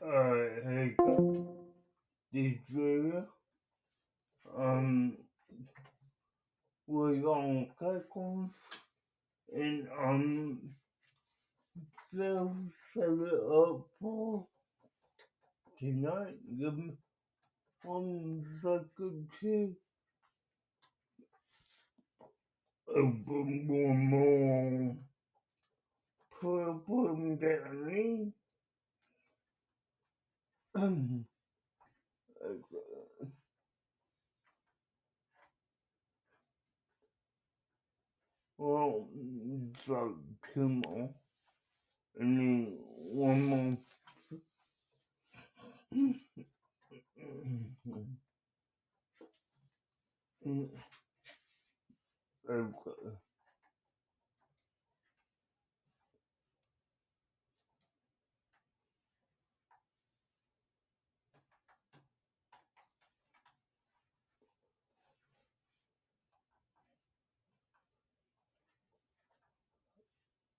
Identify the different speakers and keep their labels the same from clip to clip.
Speaker 1: Hey, DJ, um, we're gonna click on and so set it up for tonight. Give me 1 second to open one more problem down here. Well, so 2 more. I mean, 1 more. Okay.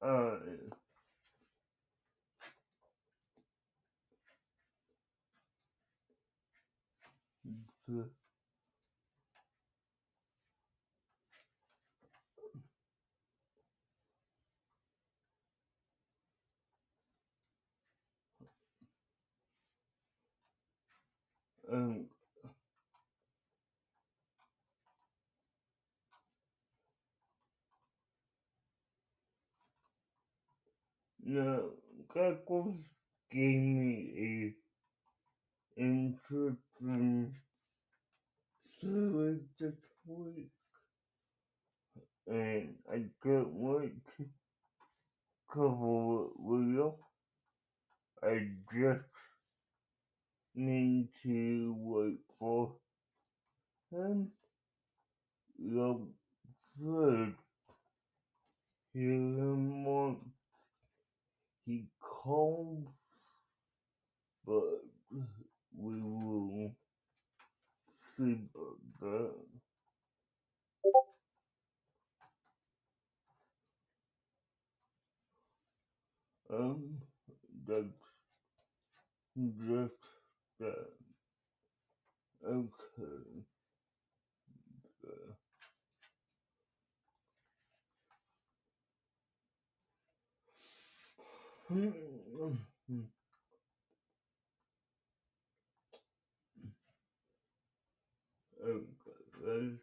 Speaker 1: Alright. So, um, now, Kakos gave me a interesting series this week, and I can't wait to cover it with you. I just need to wait for him. You'll first hear him once he calls, but we will see about that. Um, that's just that. Okay. Okay, let's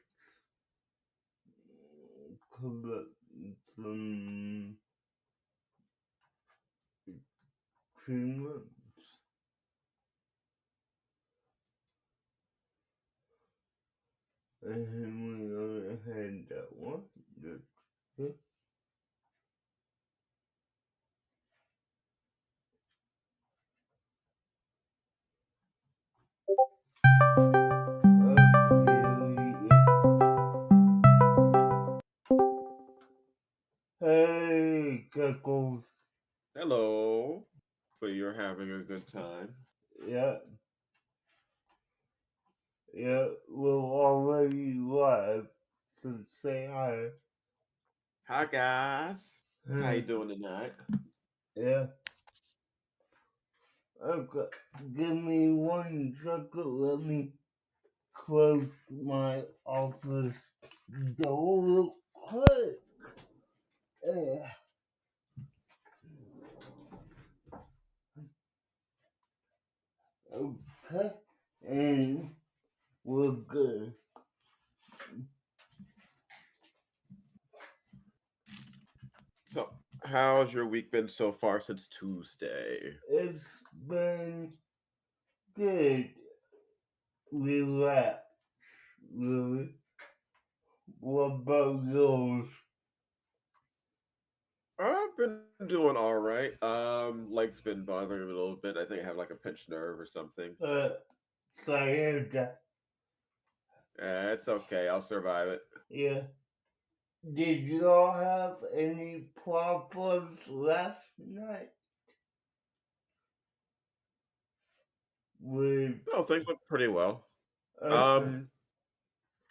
Speaker 1: collect some treatments. And we already had that one. That's good. Hey, Kekos.
Speaker 2: Hello. So you're having a good time.
Speaker 1: Yeah, yeah, we're already live, so say hi.
Speaker 2: Hi guys. How you doing tonight?
Speaker 1: Yeah, okay, give me 1 second, let me close my office door real quick. Yeah. Okay, and we're good.
Speaker 2: So, how's your week been so far since Tuesday?
Speaker 1: It's been good. Relax, really. What about yours?
Speaker 2: I've been doing all right. Leg's been bothering me a little bit. I think I have like a pinched nerve or something.
Speaker 1: Sorry that.
Speaker 2: It's okay. I'll survive it.
Speaker 1: Yeah. Did y'all have any problems last night with?
Speaker 2: No, things went pretty well.
Speaker 1: Okay.
Speaker 2: Um,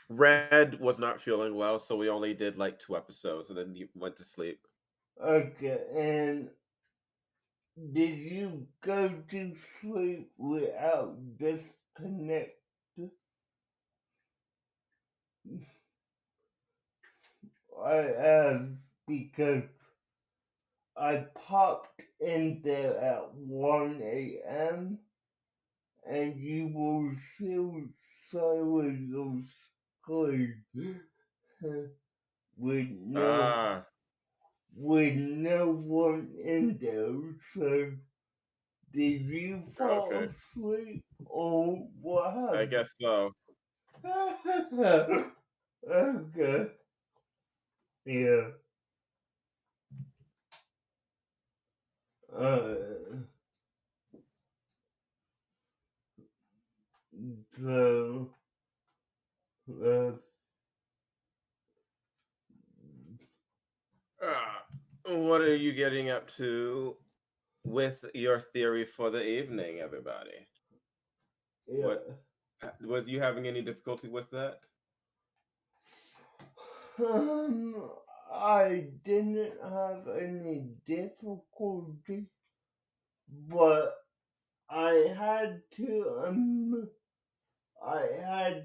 Speaker 2: Red was not feeling well, so we only did like 2 episodes, and then he went to sleep.
Speaker 1: Okay. And did you go to sleep without disconnect? I asked because I popped in there at 1 a.m. and you were still showing your screen with
Speaker 2: Ah,
Speaker 1: no one in there. So did you fall
Speaker 2: okay.
Speaker 1: asleep or what
Speaker 2: I
Speaker 1: happened?
Speaker 2: guess so.
Speaker 1: Okay. Yeah. Uh, so uh,
Speaker 2: What are you getting up to with your theory for the evening, everybody?
Speaker 1: yeah.
Speaker 2: What was you having any difficulty with that?
Speaker 1: Um, I didn't have any difficulty, but I had to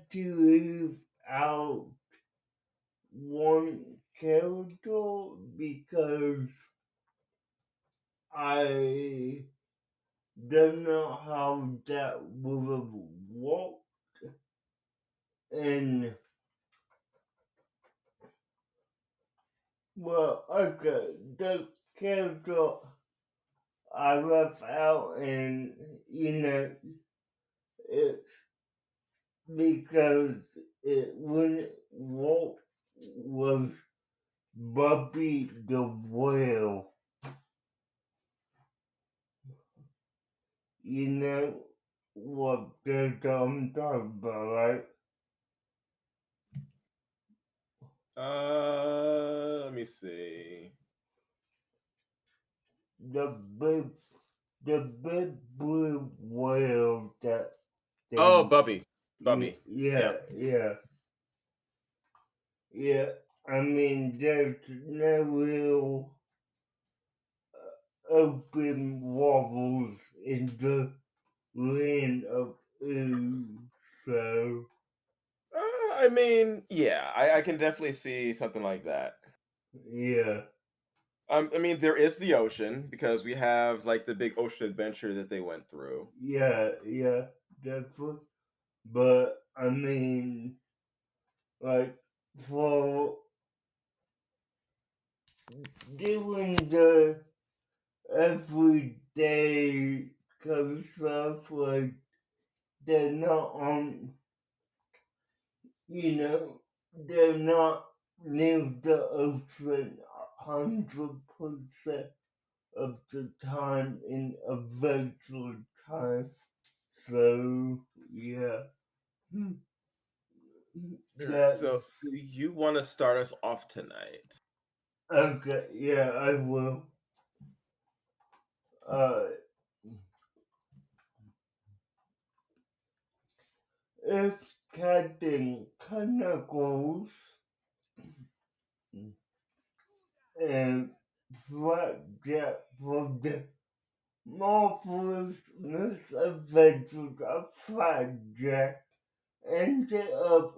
Speaker 1: leave out one character because I don't know how that would have worked. And well, okay, the character I left out, and it's because it wouldn't work was Bubby the Whale. You know what character I'm talking about, right?
Speaker 2: Let me see.
Speaker 1: The big, the big blue whale that
Speaker 2: Oh,
Speaker 1: they,
Speaker 2: Bubby. Bubby.
Speaker 1: yeah,
Speaker 2: Yep.
Speaker 1: yeah, yeah. I mean, there's no real open wobbles in the land of ooze, so
Speaker 2: I mean, yeah, I can definitely see something like that.
Speaker 1: yeah,
Speaker 2: I mean, there is the ocean because we have like the big ocean adventure that they went through.
Speaker 1: yeah, definitely. But I mean, like for doing the everyday kind of stuff, like they're not on, you know, they're not near the ocean 100% of the time in a virtual time. So yeah, that
Speaker 2: So, do you want to start us off tonight?
Speaker 1: okay. Yeah, I will. Uh, if Captain Knuckles and Flapjack from the marvelous misadventures of Flapjack ended up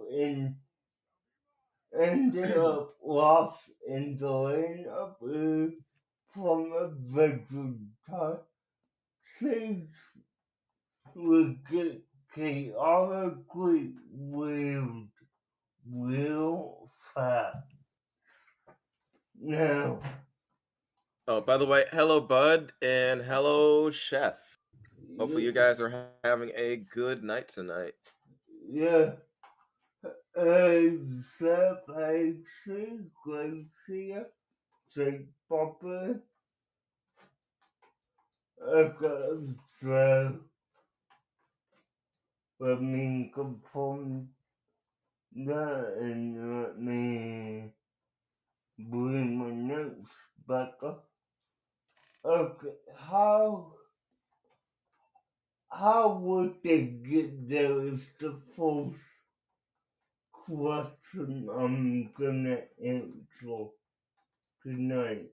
Speaker 1: lost in the land of Blue from Adventure Time. Things would get chaotically weird real fast. Now,
Speaker 2: Oh, by the way, hello, Bud, and hello, Chef. Hopefully, you guys are having a good night tonight.
Speaker 1: yeah, except I see Gracia, say Papa, okay, so let me confirm that and let me bring my notes back up. Okay, how would they get there is the first question I'm gonna answer tonight.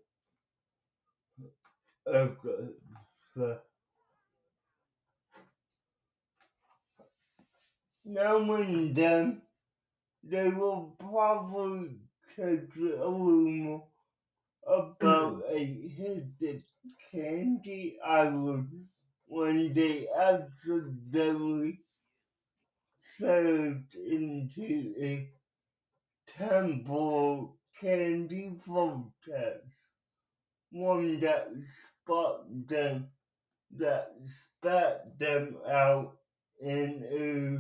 Speaker 1: Okay. So, now and then, they will probably take a rumor about a hidden candy island when they accidentally served into a temple candy vortex, one that spat them out in a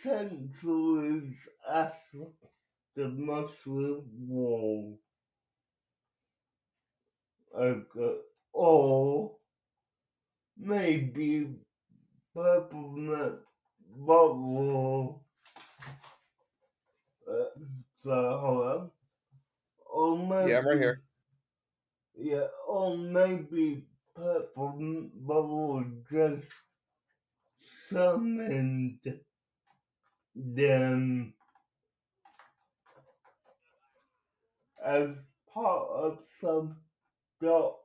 Speaker 1: centuries after the Muslim war. Or maybe peppermint bubble flower, or
Speaker 2: Yeah, I'm right
Speaker 1: maybe
Speaker 2: here.
Speaker 1: or maybe peppermint bubble just summoned them as part of some dark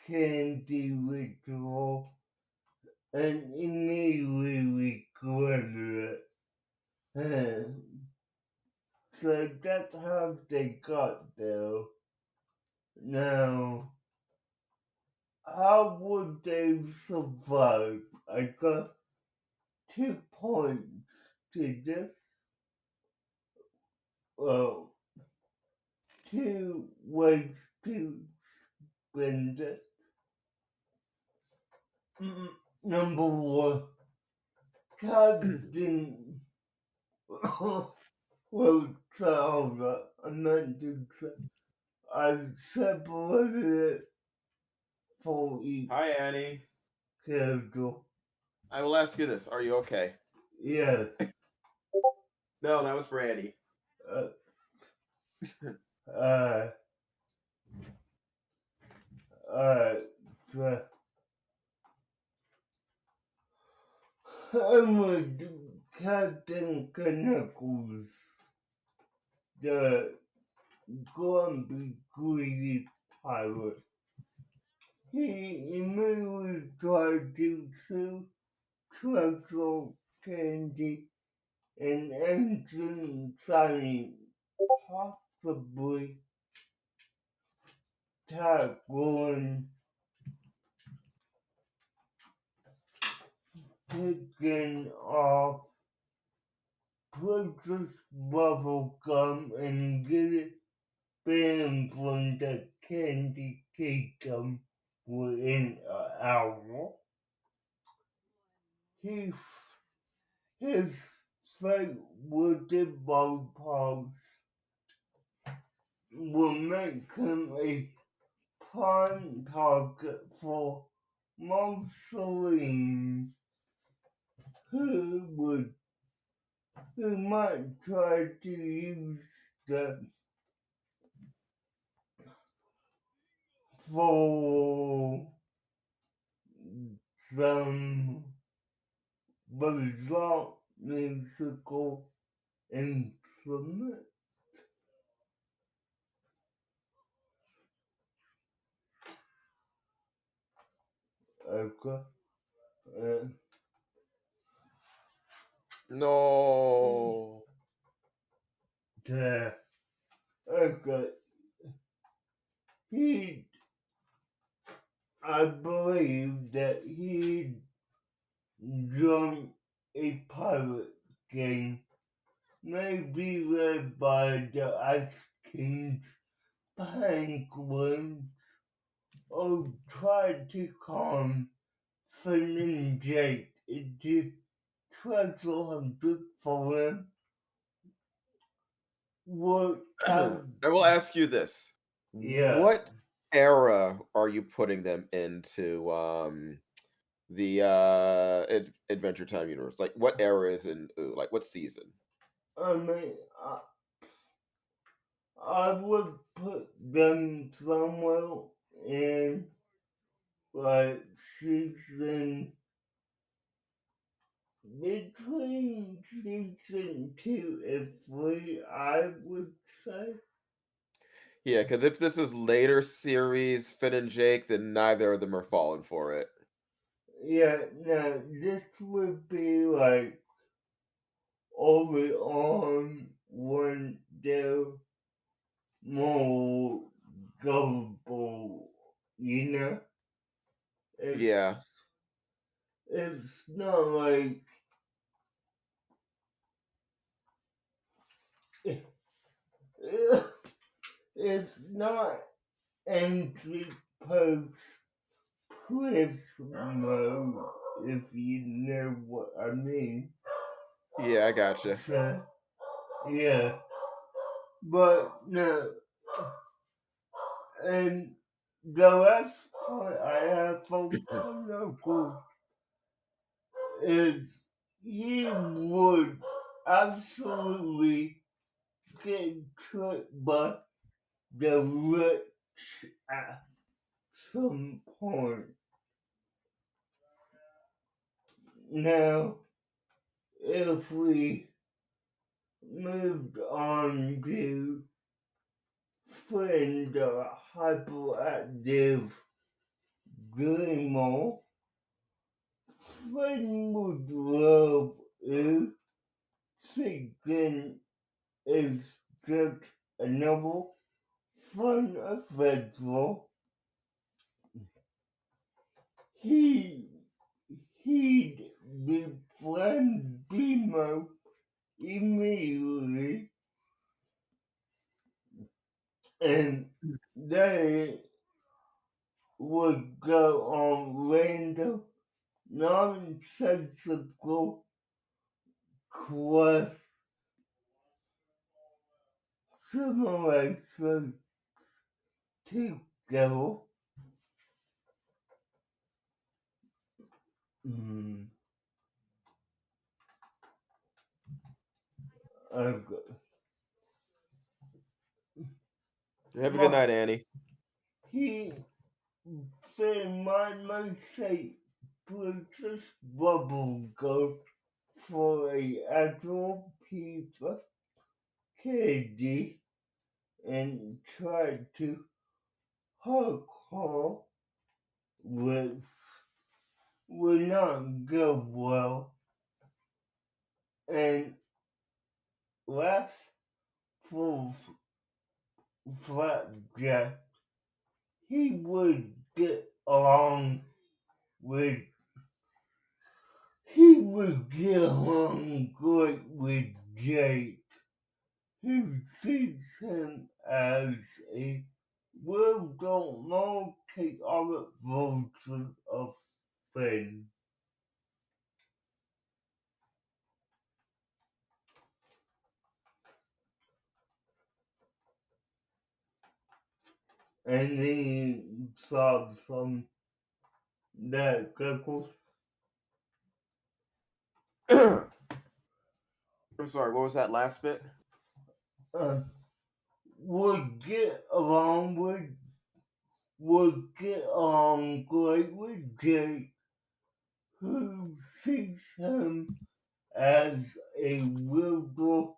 Speaker 1: candy ritual and immediately regretted it. So that's how they got there. Now, how would they survive? I got 2 points to this. Well, 2 ways to spend it. Number one, God didn't. Well, Charles, I meant to say, I separated it for each
Speaker 2: Hi, Annie.
Speaker 1: character.
Speaker 2: I will ask you this. Are you okay?
Speaker 1: Yes.
Speaker 2: No, that was for Annie.
Speaker 1: Uh, uh, so I'm with Captain Knuckles, the grumpy, greedy pirate. He immediately tried to sue treasure candy and ancient signing, possibly tackling, picking off precious bubble gum and get it banned from the candy kingdom within an hour. His, his fate with the ballparks will make him a prime target for Marceline, who might try to use them for some bizarre musical instrument. Okay.
Speaker 2: No.
Speaker 1: Okay. I believe that he drunk a pirate gang, maybe led by the Ice King's penguin, or tried to calm Finn and Jake into treasure hunting for him. What
Speaker 2: I will ask you this.
Speaker 1: yeah,
Speaker 2: What era are you putting them into the Adventure Time universe? Like what era is in like what season?
Speaker 1: I mean, I would put them somewhere in like season between season 2 and 3, I would say.
Speaker 2: Yeah, because if this is later series Finn and Jake, then neither of them are falling for it.
Speaker 1: yeah, now this would be like early on when they're more gullible, you know? It,
Speaker 2: Yeah.
Speaker 1: it's not like it's not entry post Prismo, if you know what I mean.
Speaker 2: Yeah, I gotcha.
Speaker 1: So, yeah. But no, and the last part I have from Pinocchio is he would absolutely get tricked by the rich at some point. Now, if we moved on to find the hyperactive dreamer, Finn would love you thinking is just another fun adventure. He he'd befriend Bimo immediately, and they would go on random nonsensical quest simulations together. Mm, okay.
Speaker 2: Have a good
Speaker 1: My,
Speaker 2: night, Annie.
Speaker 1: he said my mistake purchase bubble gum for a actual piece of candy and tried to hug her with would not go well. And last for Flapjack, he would get along with he would get along great with Jake, who sees him as a well more chaotic version of Finn. Any thoughts on that, Cuckles?
Speaker 2: I'm sorry, what was that last bit?
Speaker 1: Uh, would get along with would get along great with Jake, who sees him as a wilder,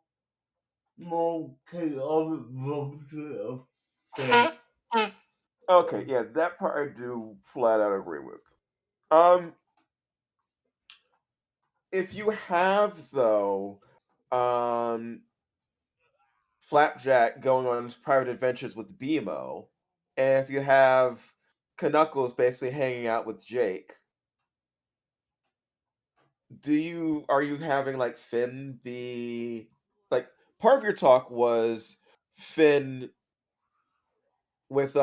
Speaker 1: more chaotic version of Finn.
Speaker 2: Okay, yeah, that part I do flat out agree with. Um, if you have though, um, Flapjack going on his private adventures with BMO, and if you have Knuckles basically hanging out with Jake, are you having like Finn be like part of your talk was Finn with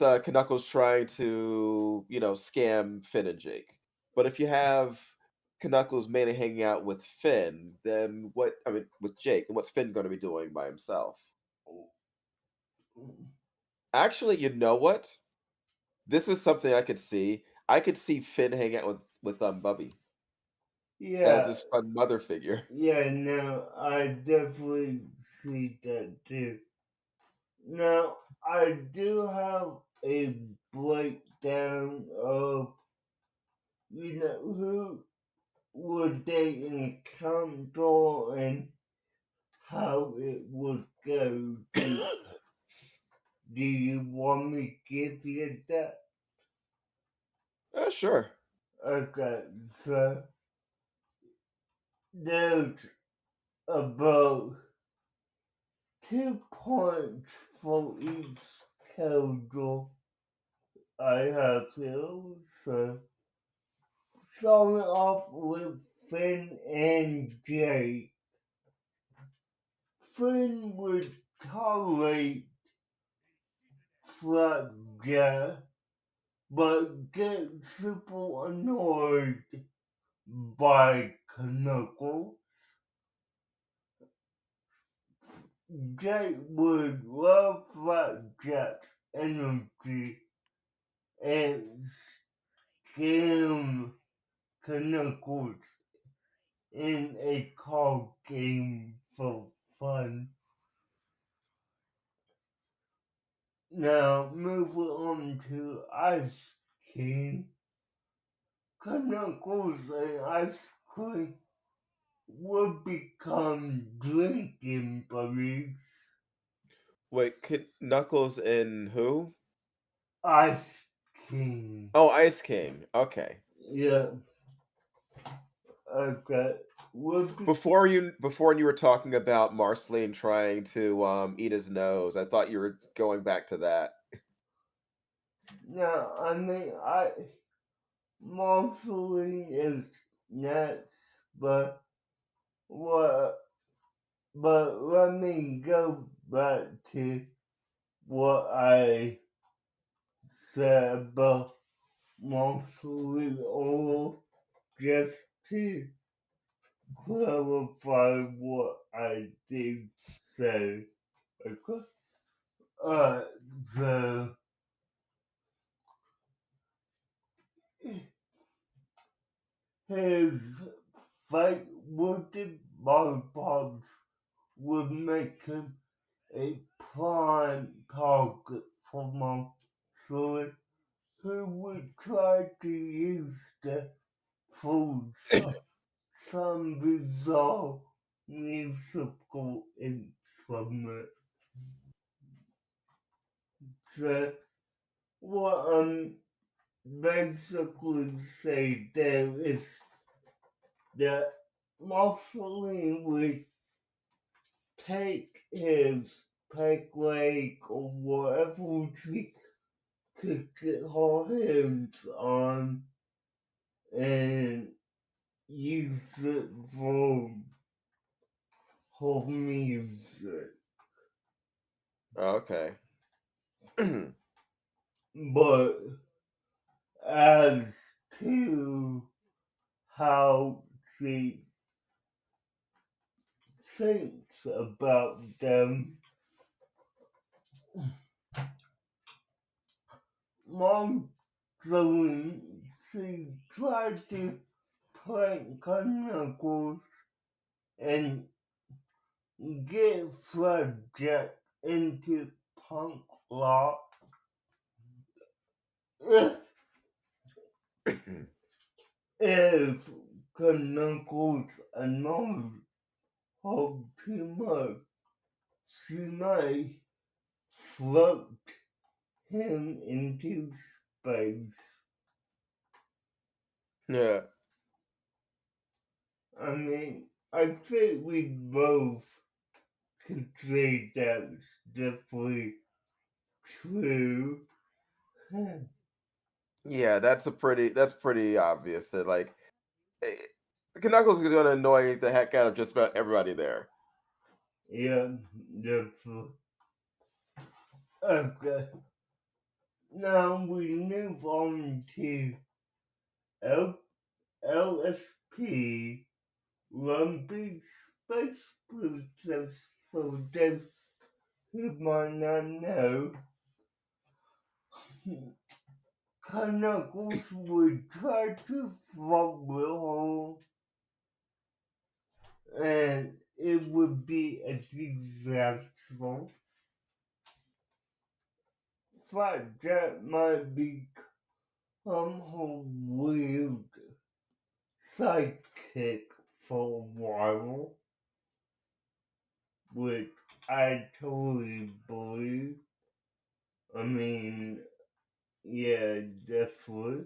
Speaker 2: Knuckles trying to, scam Finn and Jake. But if you have Knuckles mainly hanging out with Finn, then with Jake, then what's Finn going to be doing by himself? Actually, you know what? This is something I could see. I could see Finn hang out with Bubby as
Speaker 1: Yeah,
Speaker 2: his fun mother figure.
Speaker 1: yeah, no, I definitely see that too. Now, I do have a breakdown of, who would they encounter and how it would go. Do you want me to give you that?
Speaker 2: Sure.
Speaker 1: Okay, so there's about 2 points for each character I have here. So starting off with Finn and Jake. Finn would tolerate Flapjack, but get super annoyed by Knuckles. Jake would love Flapjack's energy and scam Knuckles in a card game for fun. Now, moving on to Ice King. Knuckles and Ice Cream would become drinking buddies.
Speaker 2: Wait, Knuckles and who?
Speaker 1: Ice King.
Speaker 2: Oh, Ice King. Okay.
Speaker 1: Yeah. Okay. Would be,
Speaker 2: Before you were talking about Marceline trying to eat his nose, I thought you were going back to that.
Speaker 1: now, I mean, Marceline is nuts, but what? But let me go back to what I said about Marceline, or just to clarify what I did say. Okay. So his fight with the Pops would make him a prime target for Monsoon, who would try to use the full some bizarre musical instrument. So what I'm basically saying there is that Marceline would take his peg leg or whatever she could get her hands on and use it for her music.
Speaker 2: Okay.
Speaker 1: But as to how she thinks about them, Marceline, she tried to prank Knuckles and get Flapjack into punk rock. If if Knuckles annoys her too much, she might float him into space.
Speaker 2: Yeah.
Speaker 1: I mean, I think we both could say that's definitely true.
Speaker 2: Yeah, that's pretty obvious that eh, Knuckles is gonna annoy the heck out of just about everybody there.
Speaker 1: Yeah, definitely. Okay, now we move on to L- LSP, Lumpy Space Princess, for those who might not know. Knuckles would try to fuck with her, and it would be a disaster. Flapjack might become her weird sidekick for a while, which I totally believe. I mean, yeah, definitely.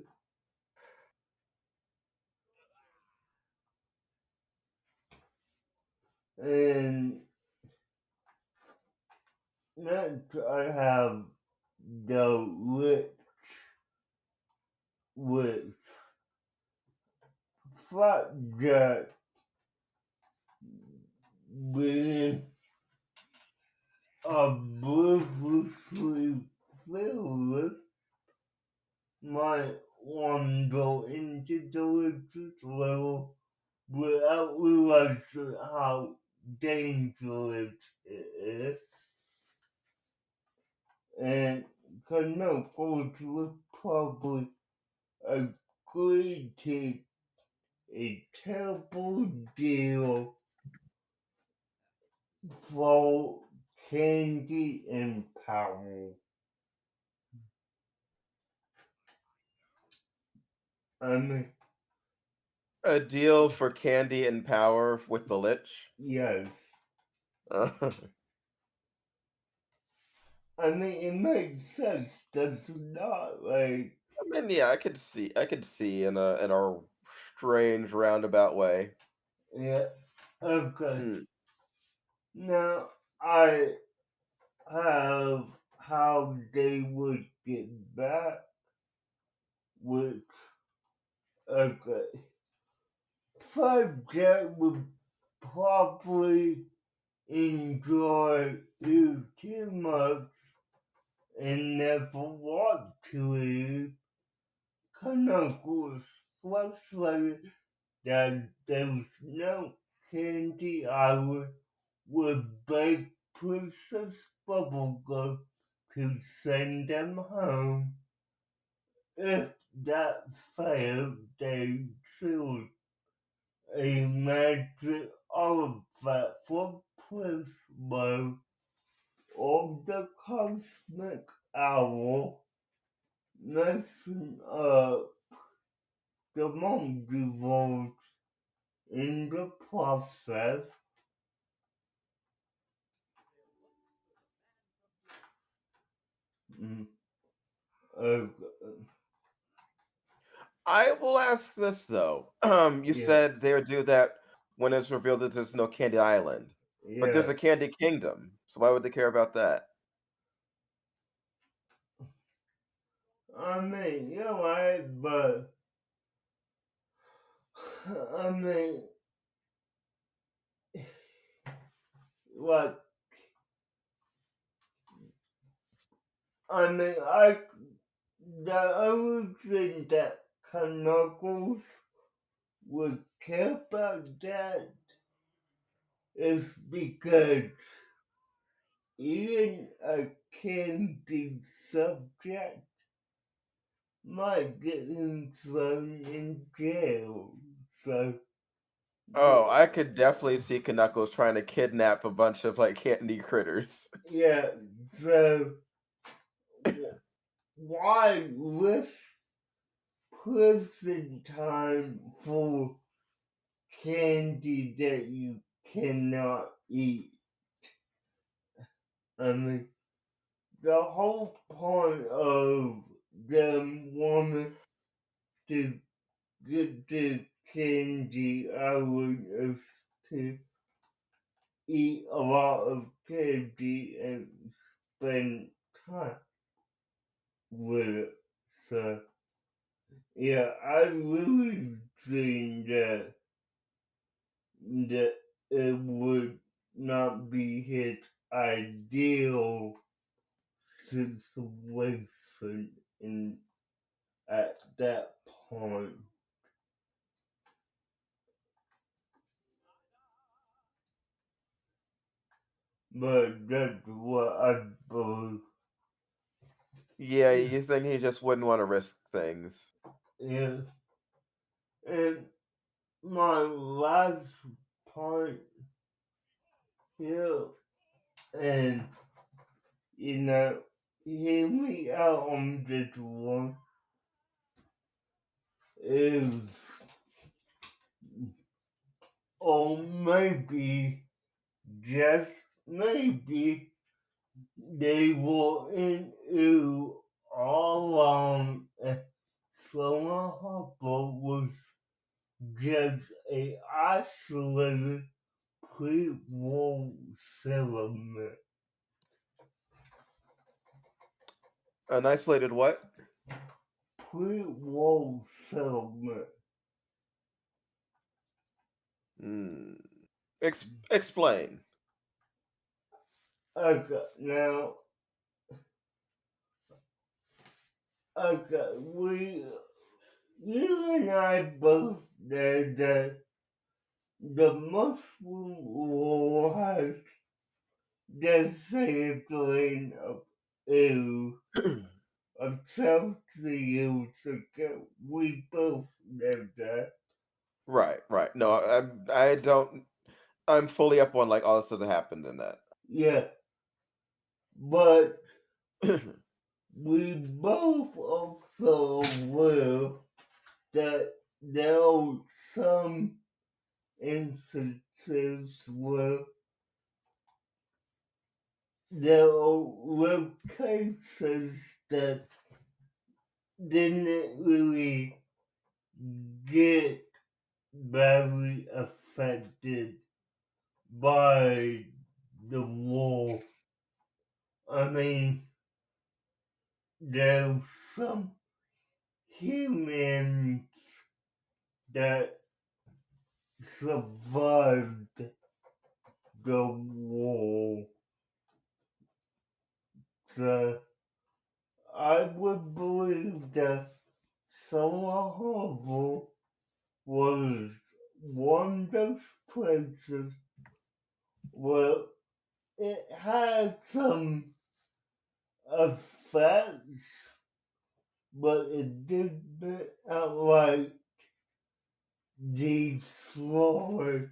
Speaker 1: And next I have the which thought that being obliviously fearless might wander into the religious level without realizing how dangerous it is. And Knuckles would probably agree to a terrible deal for candy and power. I mean,
Speaker 2: A deal for candy and power with the Lich?
Speaker 1: yes.
Speaker 2: I
Speaker 1: I mean, it makes sense, does it not? Like,
Speaker 2: mean, yeah, I could see in a strange roundabout way.
Speaker 1: yeah, okay.
Speaker 2: Hmm.
Speaker 1: Now, I have how they would get back, which, okay. Subject would probably enjoy you too much and never want to leave. Knuckles frustrated that there was no candy island with baked Princess Bubblegum to send them home. If that failed, they choose a magic artifact for Prismo of the Cosmic Owl, messing up the multiverse in the process. Mm, uh,
Speaker 2: I will ask this though. You
Speaker 1: yeah,
Speaker 2: said they would do that when it's revealed that there's no Candy Island, but there's
Speaker 1: yeah.
Speaker 2: a Candy Kingdom. So why would they care about that?
Speaker 1: I mean, you're right, but I mean, what? I mean, the only thing that Knuckles would care about that is because even a candy subject might get him thrown in jail. So,
Speaker 2: Oh, I could definitely see Knuckles trying to kidnap a bunch of like candy critters.
Speaker 1: yeah, so why risk prison time for candy that you cannot eat? I mean, the whole point of them wanting to get the candy island is to eat a lot of candy and spend time with it. So, yeah, I really think that it would not be his ideal situation in at that point. But that's what I believe.
Speaker 2: Yeah, you think he just wouldn't want to risk things.
Speaker 1: Yeah. And my last point here, and hear me out on this one, is, or maybe, just maybe, they were in you all along, and Summer Harper was just a isolated pre-war settlement.
Speaker 2: An isolated what?
Speaker 1: Pre-war settlement.
Speaker 2: Explain.
Speaker 1: Okay, now, you and I both know that the Muslim war has disabling of EU of 70 years ago. We both know that.
Speaker 2: Right, right. No, I don't. I'm fully up on like all the stuff that happened in that.
Speaker 1: Yeah, but we both also aware that there are some instances where there were cases that didn't really get very affected by the war. I mean, there's some humans that survived the war. So I would believe that Summer Harbor was one of those places where it had some effects, but it didn't outright destroy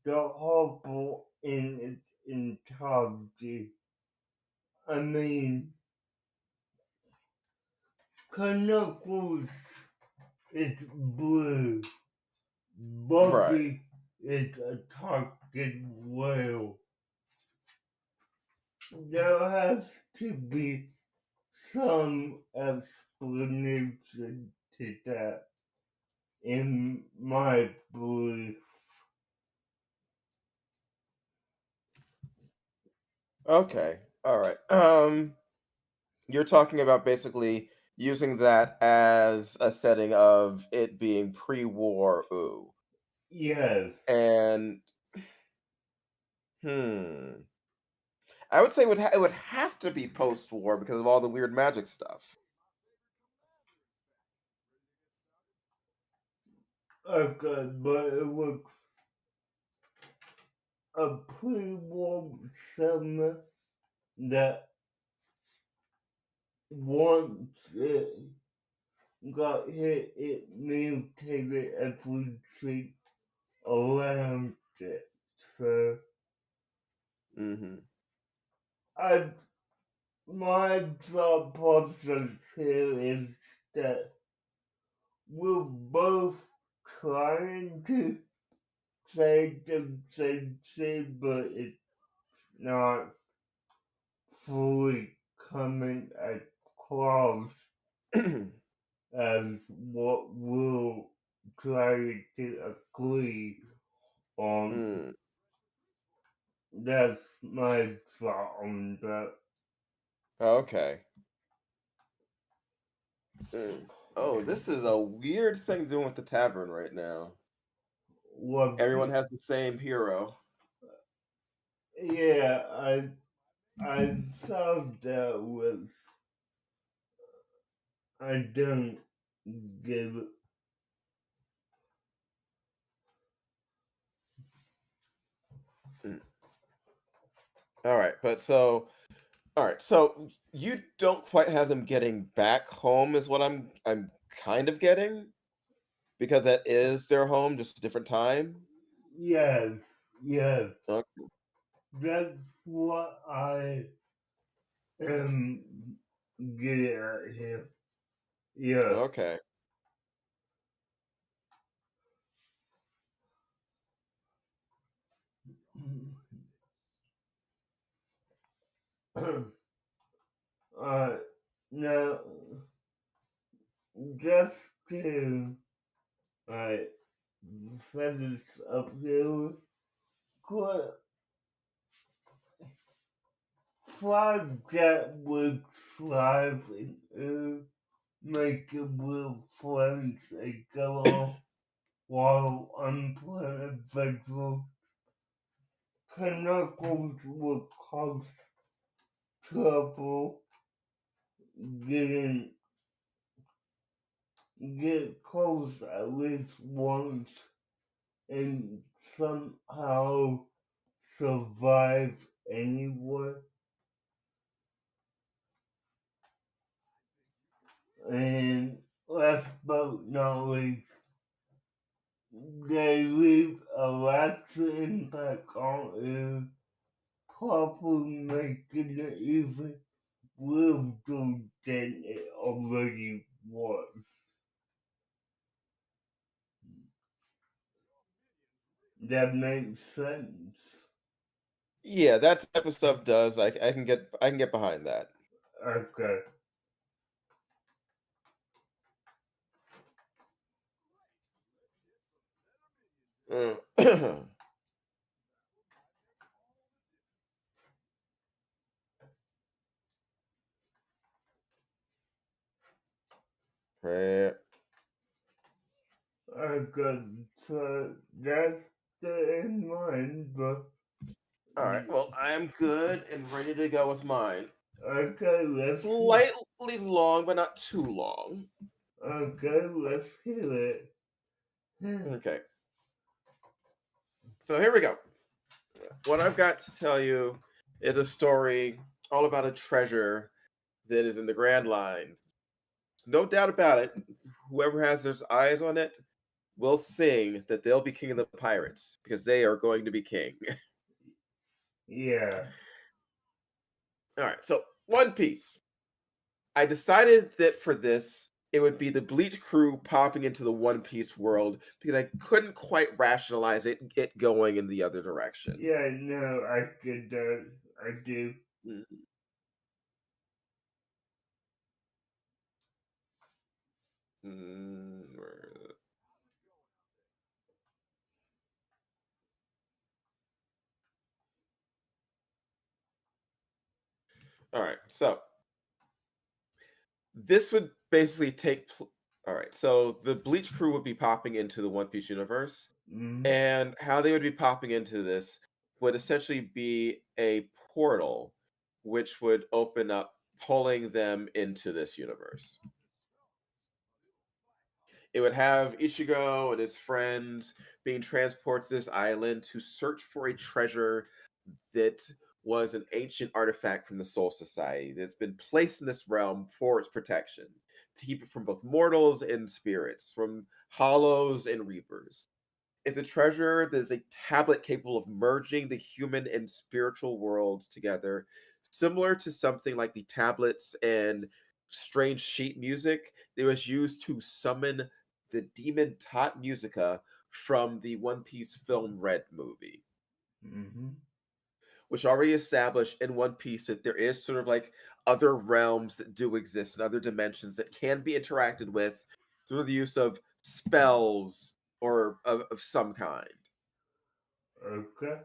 Speaker 1: the harbor in its entirety. I mean, Knuckles is blue.
Speaker 2: Right.
Speaker 1: Bobby is a target whale. There has to be some explanation to that, in my belief.
Speaker 2: Okay. All right. You're talking about basically using that as a setting of it being pre-war ooh.
Speaker 1: Yes.
Speaker 2: And I would say it would have to be post-war because of all the weird magic stuff.
Speaker 1: Okay, but it was a pre-war summer that once it got hit, it mutated everything around it. So
Speaker 2: Mhm.
Speaker 1: I my thought process here is that we're both trying to say the same thing, but it's not fully coming across as what we're trying to agree on.
Speaker 2: Mm.
Speaker 1: That's my thought on that.
Speaker 2: Okay. Oh, this is a weird thing doing with the tavern right now.
Speaker 1: What?
Speaker 2: Everyone has the same hero.
Speaker 1: Yeah, I thought that was. I don't give it.
Speaker 2: Mm. All right, so you don't quite have them getting back home is what I'm kind of getting because that is their home, just a different time.
Speaker 1: Yes, yes.
Speaker 2: Okay.
Speaker 1: That's what I am getting at here. Yeah.
Speaker 2: Okay.
Speaker 1: Now, just to uh, finish up here, could project would thrive in Earth, making real friends and get along, while unpredictable chemicals would cause trouble getting get close at least once and somehow survive anywhere. And last but not least, they leave a lasting impact on Earth, probably making it even wilder than it already was. That makes sense.
Speaker 2: Yeah, that type of stuff does. I can get behind that.
Speaker 1: Okay.
Speaker 2: Right.
Speaker 1: Okay. So that's the in mind, but
Speaker 2: All right. Well, I'm good and ready to go with mine.
Speaker 1: okay,
Speaker 2: Slightly long, but not too long.
Speaker 1: let's hear it.
Speaker 2: Okay. So here we go. What I've got to tell you is a story all about a treasure that is in the Grand Line. So no doubt about it. Whoever has their eyes on it will sing that they'll be king of the pirates because they are going to be king.
Speaker 1: Yeah.
Speaker 2: All right. So One Piece. I decided that for this, it would be the Bleach crew popping into the One Piece world because I couldn't quite rationalize it going in the other direction.
Speaker 1: Yeah, no, I get that. I do.
Speaker 2: Mm, where- All right, so this would basically all right, so the Bleach crew would be popping into the One Piece universe,
Speaker 1: Mm,
Speaker 2: and how they would be popping into this would essentially be a portal, which would open up, pulling them into this universe. It would have Ichigo and his friends being transported to this island to search for a treasure that was an ancient artifact from the Soul Society that's been placed in this realm for its protection, to keep it from both mortals and spirits, from hollows and reapers. It's a treasure that is a tablet capable of merging the human and spiritual worlds together, similar to something like the tablets and strange sheet music that was used to summon the demon Tot Musica from the One Piece film Red movie,
Speaker 1: mm-hmm.
Speaker 2: which already established in One Piece that there is sort of like other realms that do exist and other dimensions that can be interacted with through the use of spells or of some kind.
Speaker 1: Okay.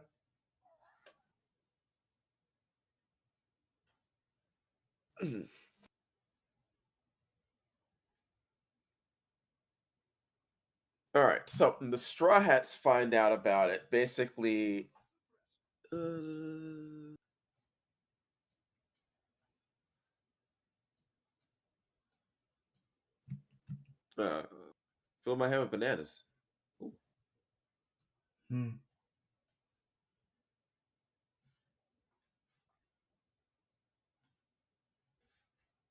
Speaker 2: All right, so the Straw Hats find out about it. Basically, uh, uh, fill my head with bananas. Ooh.
Speaker 1: Hmm.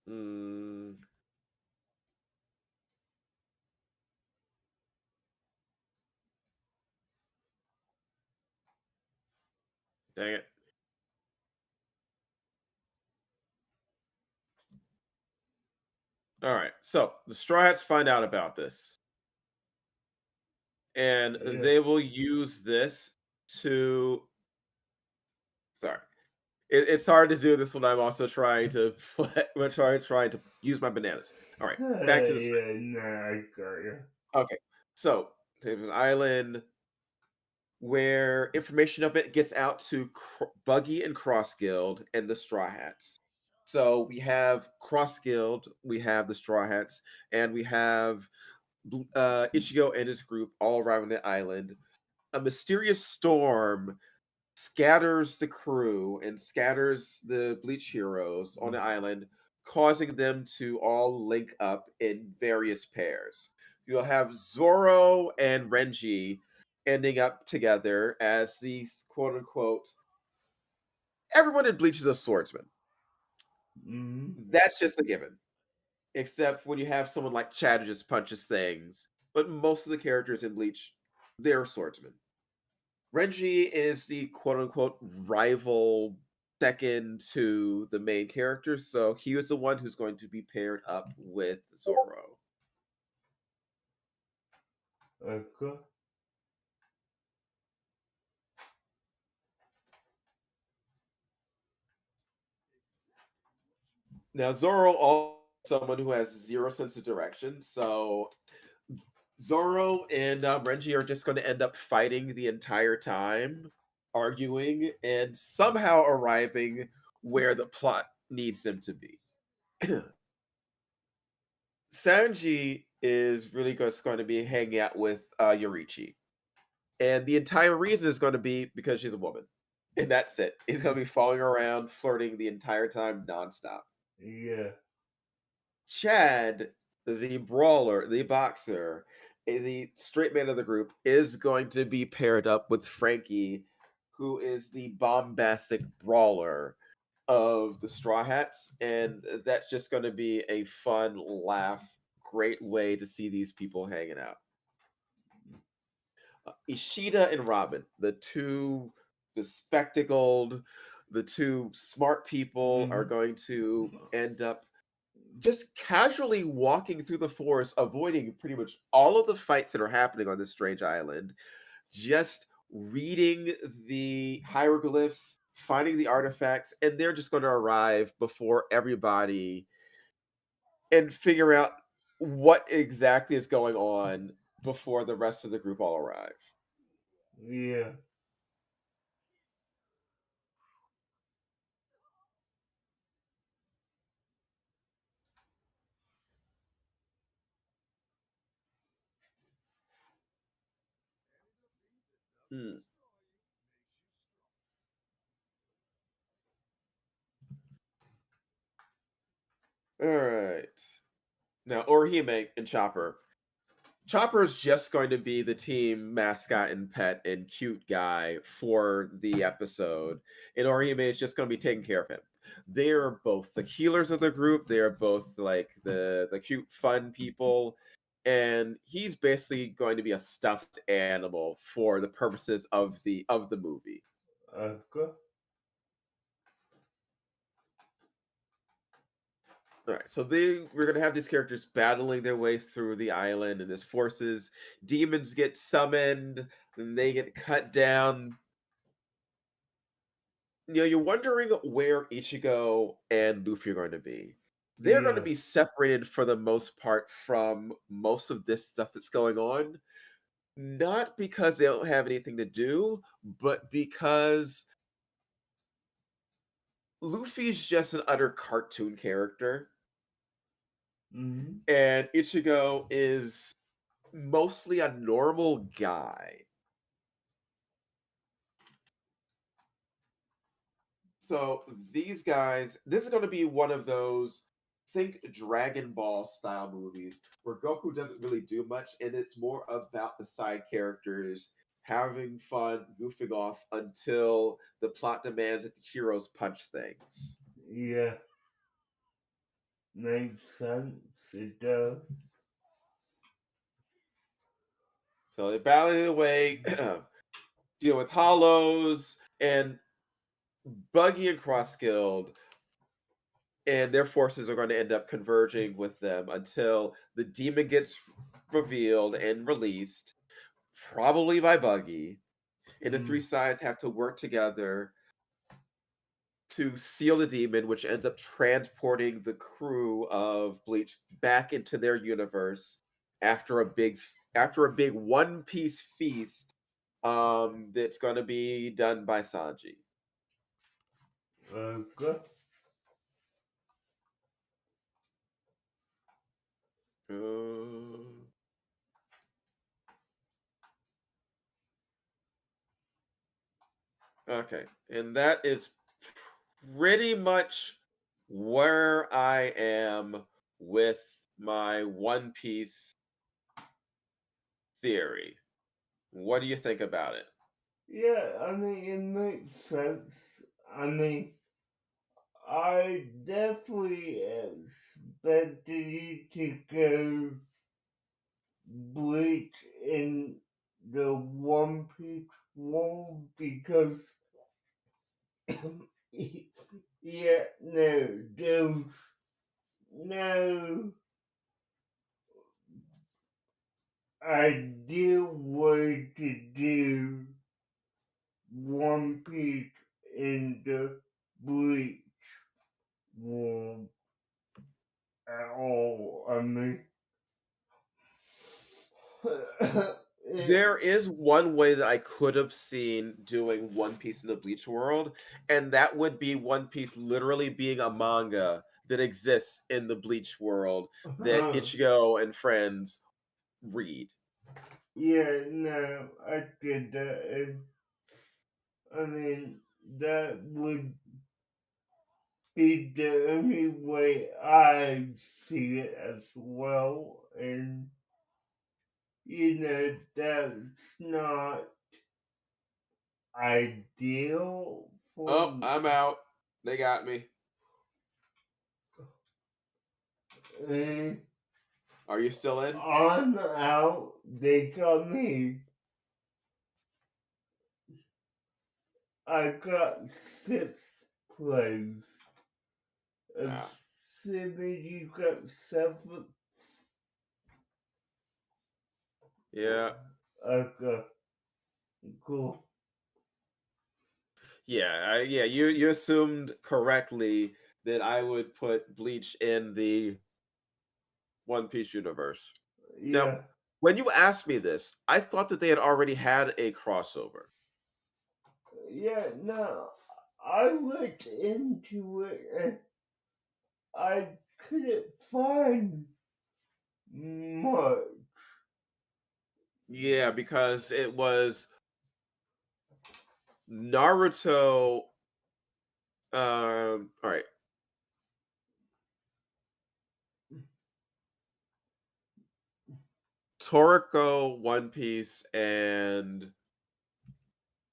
Speaker 2: Mm, dang it. All right, so the Straw Hats find out about this, and
Speaker 1: Yeah.
Speaker 2: they will use this to. Sorry, it's hard to do this when I'm also trying to when trying to use my bananas. All right, back to the script.
Speaker 1: Yeah, nah, I got you.
Speaker 2: Okay, so they have an island. where information of it gets out to Buggy and Cross Guild and the Straw Hats. So we have Cross Guild, we have the Straw Hats, and we have Ichigo and his group all arrive on the island. A mysterious storm scatters the crew and scatters the Bleach heroes on the island, causing them to all link up in various pairs. You'll have Zoro and Renji ending up together as these quote unquote everyone in Bleach is a swordsman.
Speaker 1: Mm-hmm.
Speaker 2: That's just a given. Except when you have someone like Chad who just punches things. But most of the characters in Bleach, they're swordsmen. Renji is the quote unquote rival second to the main character, so he was the one who's going to be paired up with Zoro.
Speaker 1: Okay.
Speaker 2: Now, Zoro also someone who has zero sense of direction, so Zoro and Renji are just going to end up fighting the entire time, arguing, and somehow arriving where the plot needs them to be. Sanji is really just going to be hanging out with Yorichi. And the entire reason is going to be because she's a woman. And that's it. He's going to be following her around, flirting the entire time, nonstop.
Speaker 1: Yeah.
Speaker 2: Chad, the brawler, the boxer, the straight man of the group, is going to be paired up with Frankie, who is the bombastic brawler of the Straw Hats. And that's just going to be a fun laugh, great way to see these people hanging out. Ishida and Robin, the two bespectacled, the two smart people, are
Speaker 1: Mm-hmm.
Speaker 2: going to end up just casually walking through the forest, avoiding pretty much all of the fights that are happening on this strange island, just reading the hieroglyphs, finding the artifacts, and they're just going to arrive before everybody and figure out what exactly is going on before the rest of the group all arrive.
Speaker 1: Yeah.
Speaker 2: Hmm. All right. Now, Orihime and Chopper. Chopper's just going to be the team mascot and pet and cute guy for the episode, and Orihime is just going to be taking care of him. They are both the healers of the group. They are both like the cute, fun people, and he's basically going to be a stuffed animal for the purposes of the movie.
Speaker 1: Okay.
Speaker 2: All right, so we're gonna have these characters battling their way through the island, and there's forces. Demons get summoned, and they get cut down. You're wondering where Ichigo and Luffy are going to be. They're going to
Speaker 1: Yeah.
Speaker 2: be separated for the most part from most of this stuff that's going on, not because they don't have anything to do, but because Luffy's just an utter cartoon character,
Speaker 1: Mm-hmm.
Speaker 2: and Ichigo is mostly a normal guy. So these guys, this is going to be one of those think Dragon Ball style movies where Goku doesn't really do much, and it's more about the side characters having fun, goofing off until the plot demands that the heroes punch things.
Speaker 1: Yeah. Makes sense. It does.
Speaker 2: So they're battling their way, deal with hollows, and Buggy and Cross Guild and their forces are going to end up converging with them until the demon gets revealed and released, probably by Buggy. And the three
Speaker 1: Mm.
Speaker 2: sides have to work together to seal the demon, which ends up transporting the crew of Bleach back into their universe after a big One Piece feast That's going to be done by Sanji.
Speaker 1: Okay.
Speaker 2: Uh, okay, and that is pretty much where I am with my One Piece theory. What do you think about it?
Speaker 1: Yeah, I mean, it makes sense. I mean, I definitely expected you to go Bleach in the One Piece world because, yeah, no, there's no ideal way to do One Piece in the Bleach world at all. I mean, it,
Speaker 2: There is one way that I could have seen doing One Piece in the Bleach world, and that would be One Piece literally being a manga that exists in the Bleach world that Ichigo and friends read.
Speaker 1: yeah, no, I did that. And, I mean, that would be the only way I see it as well. And, that's not ideal
Speaker 2: Oh,
Speaker 1: for
Speaker 2: I'm out. They got me.
Speaker 1: uh,
Speaker 2: Are you still in?
Speaker 1: I'm out. They got me. I got sixth place.
Speaker 2: Ah,
Speaker 1: Assuming you got seventh.
Speaker 2: yeah.
Speaker 1: Okay, cool.
Speaker 2: Yeah, you assumed correctly that I would put Bleach in the One Piece universe. Now,
Speaker 1: Yeah,
Speaker 2: when you asked me this, I thought that they had already had a crossover.
Speaker 1: yeah, no. I looked into it and I couldn't find much.
Speaker 2: Yeah, because it was Naruto. All right, Toriko, One Piece, and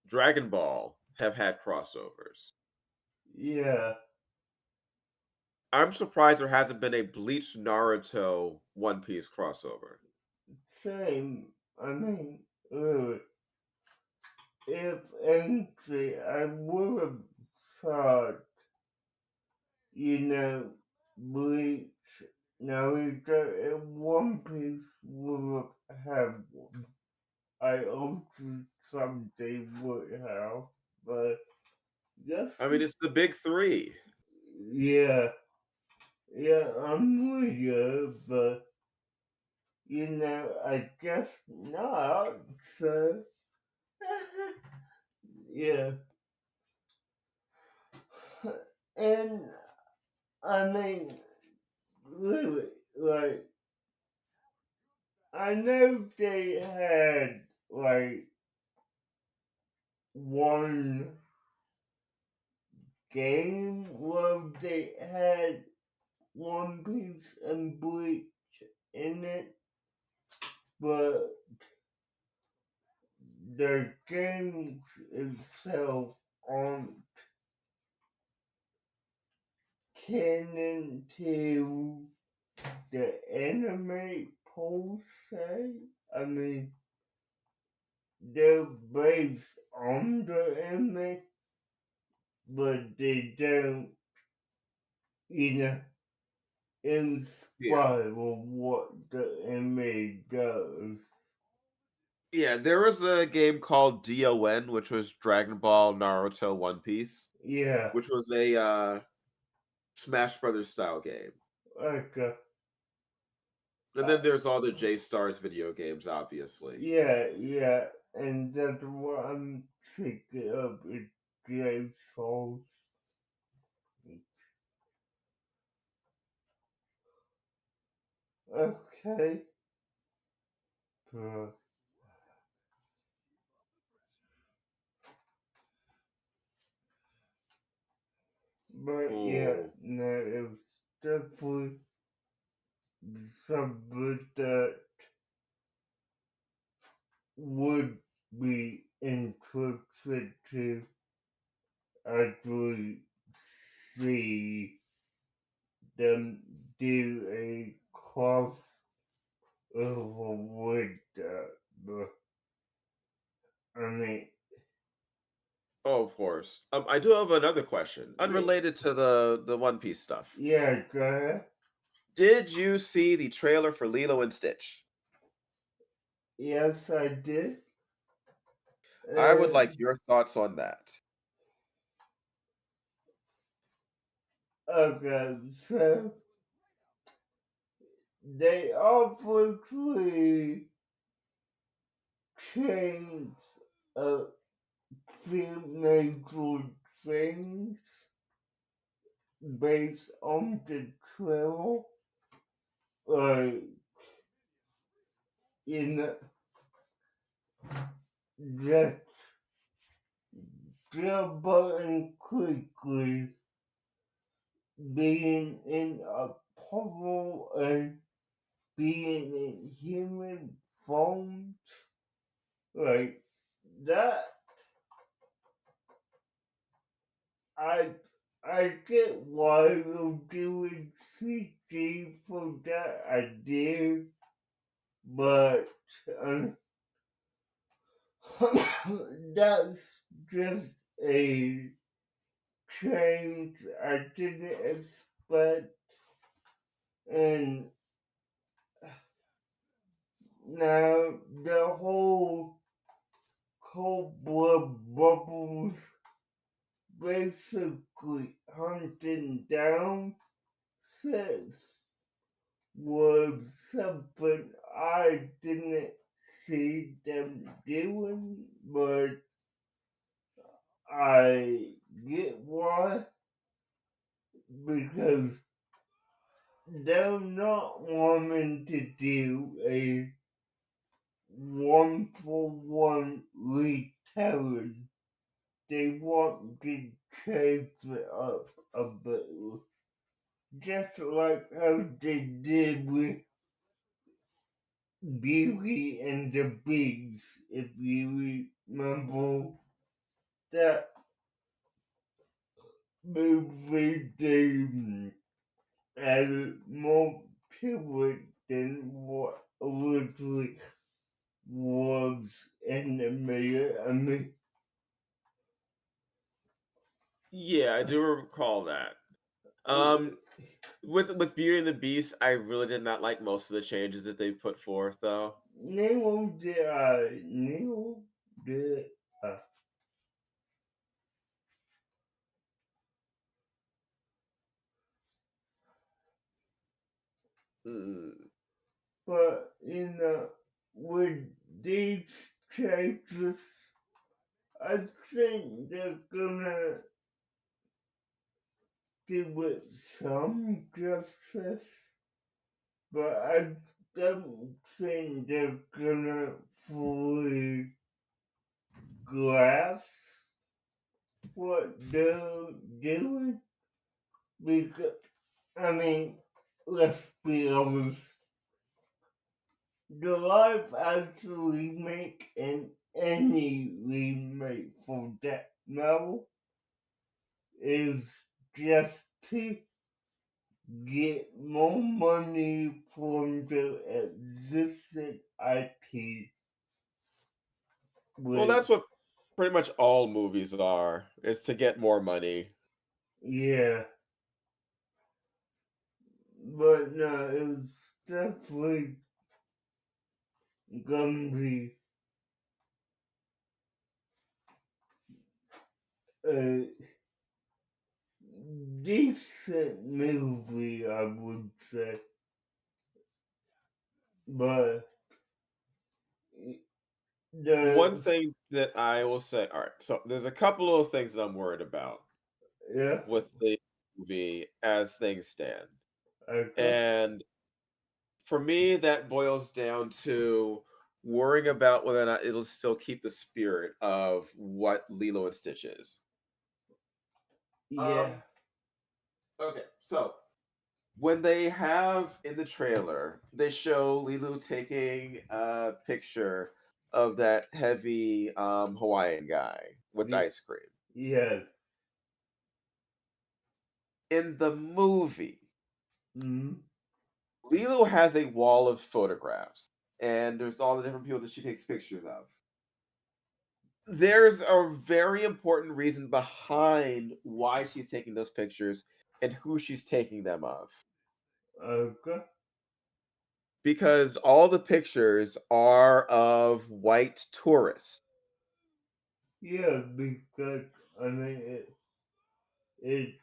Speaker 2: Dragon Ball have had crossovers.
Speaker 1: Yeah,
Speaker 2: I'm surprised there hasn't been a Bleach Naruto One Piece crossover.
Speaker 1: same. I mean, if anything, I would have thought, Bleach, Naruto, and One Piece would have one. I also someday would have, but just
Speaker 2: I mean, it's the big three.
Speaker 1: yeah, yeah, I'm with you, but I guess not. So yeah, and I mean, really, like I know they had like one game where they had One Piece and Bleach in it, but the games itself aren't canon to the anime per se. I mean, they're based on the anime, but they don't, you know,
Speaker 2: Yeah.
Speaker 1: inspire what the anime does.
Speaker 2: Yeah, there was a game called DON, which was Dragon Ball, Naruto, One Piece,
Speaker 1: Yeah,
Speaker 2: which was a Smash Brothers style game.
Speaker 1: like,
Speaker 2: And
Speaker 1: uh,
Speaker 2: then there's all the J Stars video games, obviously.
Speaker 1: yeah, yeah. and that's what I'm thinking of is James Souls. Okay. Uh, but yeah,
Speaker 2: Oh,
Speaker 1: no, it was definitely something that would be interesting to actually see them do a crossover with that. But, I mean,
Speaker 2: oh, of course. I do have another question,
Speaker 1: yeah,
Speaker 2: unrelated to the One Piece stuff.
Speaker 1: yeah, go ahead.
Speaker 2: Did you see the trailer for Lilo and Stitch?
Speaker 1: Yes, I did.
Speaker 2: I would
Speaker 1: Uh,
Speaker 2: like your thoughts on that.
Speaker 1: okay, so they obviously changed a few major things based on the trailer. Like, you know, just jump button quickly being in a puzzle and being in human form. Like, that, I I get why you're doing CG for that idea, but um, that's just a change I didn't expect. And now the whole cold blood bubbles basically hunting down sex was something I didn't see them doing, but I get why, because they're not wanting to do a one for one retelling. They want to change it up a bit. Just like how they did with Beauty and the Beast, if you remember that movie, they added more to it than what originally was in the mirror. I mean,
Speaker 2: Yeah, I do recall that. Um, with Beauty and the Beast, I really did not like most of the changes that they put forth, though.
Speaker 1: Neil did, uh,
Speaker 2: Mm.
Speaker 1: but with these changes, I think they're gonna do it some justice, but I don't think they're gonna fully grasp what they're doing because, I mean, let's be honest, the live action remake and any remake for that novel is just to get more money from the existing IP
Speaker 2: Well,
Speaker 1: with,
Speaker 2: that's what pretty much all movies are, is to get more money.
Speaker 1: yeah, but no, it's definitely gonna be a decent movie, I would say, but
Speaker 2: One
Speaker 1: The
Speaker 2: thing that I will say, all right, so there's a couple of things that I'm worried about
Speaker 1: yeah,
Speaker 2: with the movie as things stand.
Speaker 1: okay,
Speaker 2: And for me, that boils down to worrying about whether or not it'll still keep the spirit of what Lilo and Stitch is.
Speaker 1: yeah,
Speaker 2: Um, okay, so when they have in the trailer, they show Lilo taking a picture of that heavy Hawaiian guy with
Speaker 1: y-
Speaker 2: ice cream.
Speaker 1: yes,
Speaker 2: In the movie,
Speaker 1: mm,
Speaker 2: Lilo has a wall of photographs, and there's all the different people that she takes pictures of. There's a very important reason behind why she's taking those pictures and who she's taking them of.
Speaker 1: okay,
Speaker 2: Because all the pictures are of white tourists.
Speaker 1: yeah, because I mean it's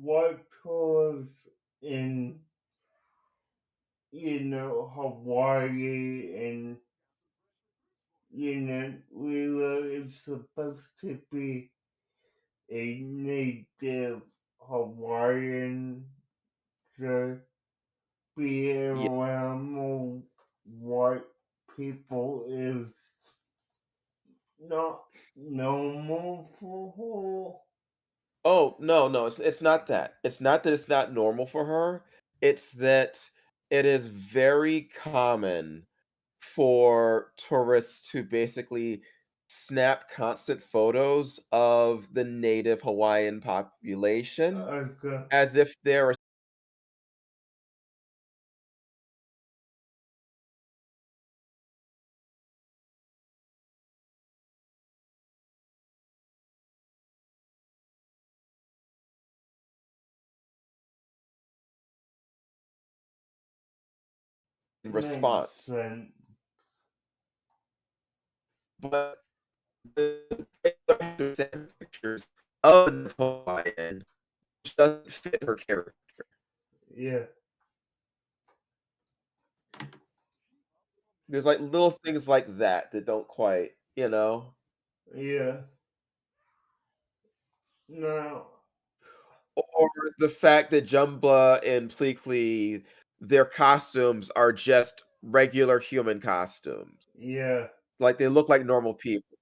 Speaker 1: what tours in Hawaii and Lilo is supposed to be a native Hawaiian, so being
Speaker 2: Yeah.
Speaker 1: around more white people is not normal for
Speaker 2: Oh, no, no, it's not that. It's not that it's not normal for her. It's that it is very common for tourists to basically snap constant photos of the native Hawaiian population
Speaker 1: her. Okay,
Speaker 2: as if they're in
Speaker 1: makes
Speaker 2: response.
Speaker 1: sense.
Speaker 2: But the pictures of the Hawaiian which doesn't fit her character.
Speaker 1: Yeah,
Speaker 2: There's like little things like that that don't quite, you know?
Speaker 1: yeah. Now,
Speaker 2: Or the fact that Jumba and Pleakley, their costumes are just regular human costumes.
Speaker 1: yeah,
Speaker 2: Like they look like normal people.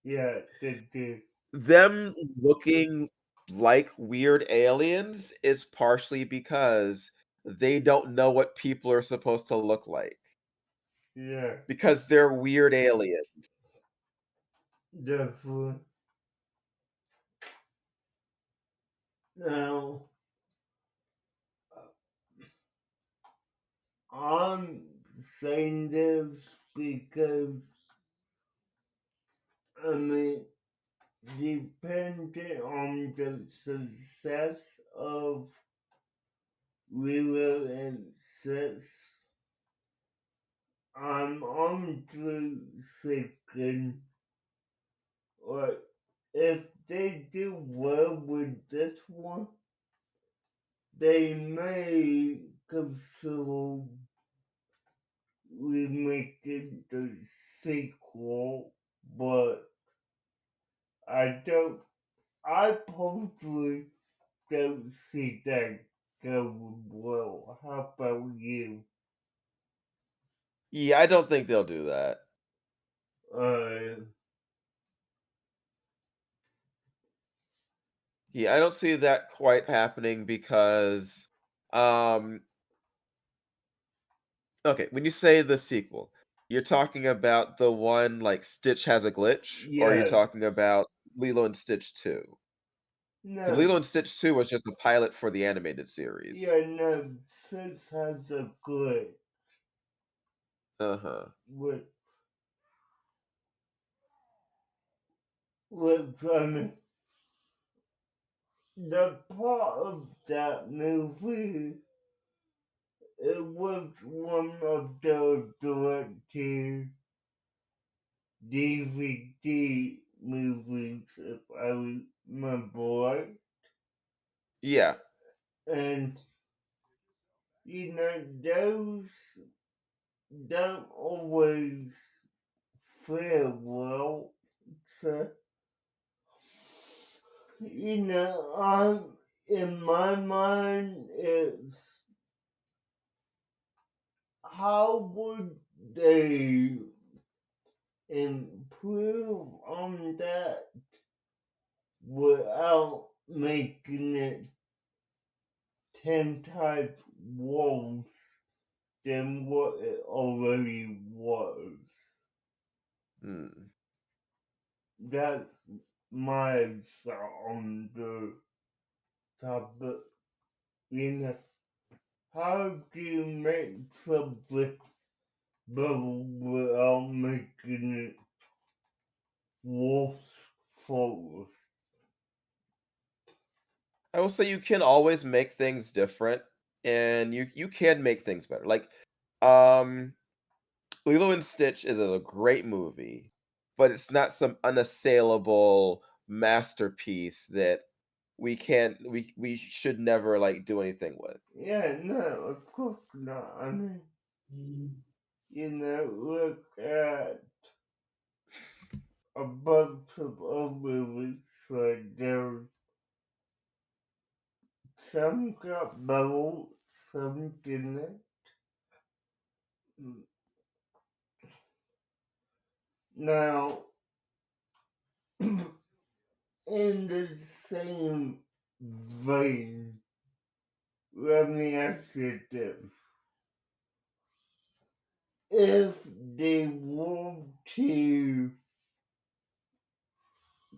Speaker 1: yeah, the
Speaker 2: Them looking like weird aliens is partially because they don't know what people are supposed to look like.
Speaker 1: yeah,
Speaker 2: Because they're weird aliens.
Speaker 1: definitely. Now, I'm saying this because I mean, depending on the success of River and Six, I'm honestly thinking, or if they do well with this one, they may consider remaking the sequel, but I don't. I personally don't see that going well. How about you?
Speaker 2: Yeah, I don't think they'll do that.
Speaker 1: Uh,
Speaker 2: Yeah, I don't see that quite happening because, um okay, when you say the sequel, you're talking about the one, like, Stitch has a glitch, or are you
Speaker 1: yeah,
Speaker 2: talking about Lilo and Stitch 2? 'Cause
Speaker 1: no,
Speaker 2: Lilo and Stitch 2 was just a pilot for the animated series.
Speaker 1: yeah, no. Six has a good
Speaker 2: Uh-huh.
Speaker 1: with with the part of that movie. It was one of the directed DVD movies, if I remember right.
Speaker 2: Yeah.
Speaker 1: And those don't always farewell to, I'm in my mind, it's how would they improve on that without making it 10 times worse than what it already was.
Speaker 2: Hmm.
Speaker 1: That's my thought on the topic. How do you make something better without making it worse for us?
Speaker 2: I will say you can always make things different, and you can make things better. Like, um, Lilo and Stitch is a great movie, but it's not some unassailable masterpiece that we should never like do anything with.
Speaker 1: Yeah, no, of course not. I mean, look at a bunch of other movies where there's some got better, some didn't. Now, in the same vein, let me ask you this. If they want to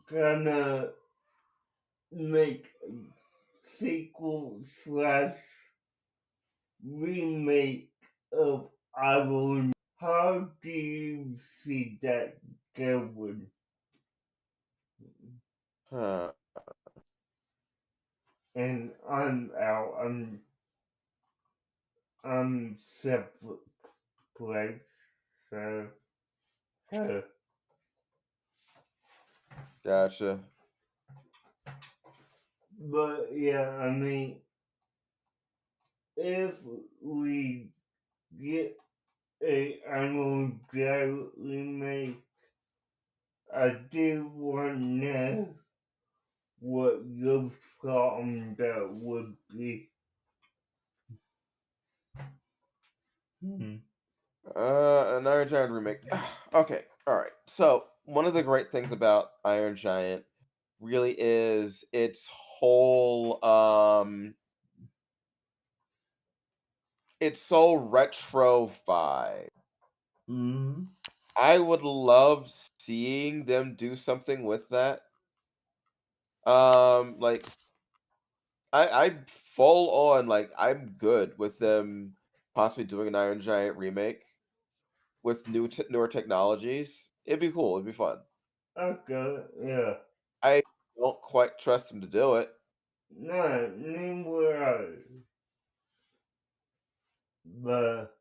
Speaker 1: kind of make a sequel slash remake of Iron, how do you see that going?
Speaker 2: Huh.
Speaker 1: And I'm out. I'm separate place. So, huh.
Speaker 2: Gotcha.
Speaker 1: But yeah, I mean, if we get a Animal Jail remake, I do want to know what your thought on that would be. Hmm.
Speaker 2: An Iron Giant remake. Okay, all right. So one of the great things about Iron Giant really is its so retro vibe.
Speaker 1: Mm-hmm.
Speaker 2: I would love seeing them do something with that. Like I'm full on like I'm good with them possibly doing an Iron Giant remake with newer technologies. It'd be cool. It'd be fun.
Speaker 1: Okay, yeah.
Speaker 2: I don't quite trust them to do it.
Speaker 1: No, neither I. But,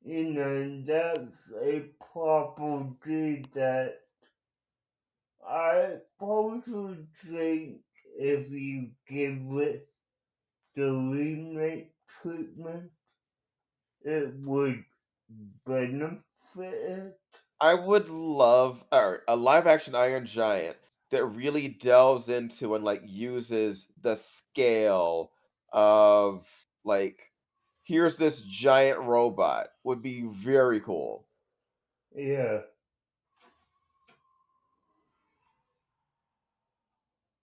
Speaker 1: that's a property that I personally think if you give it the remake treatment, it would benefit it.
Speaker 2: I would love a live action Iron Giant that really delves into and like uses the scale of like here's this giant robot would be very cool.
Speaker 1: Yeah.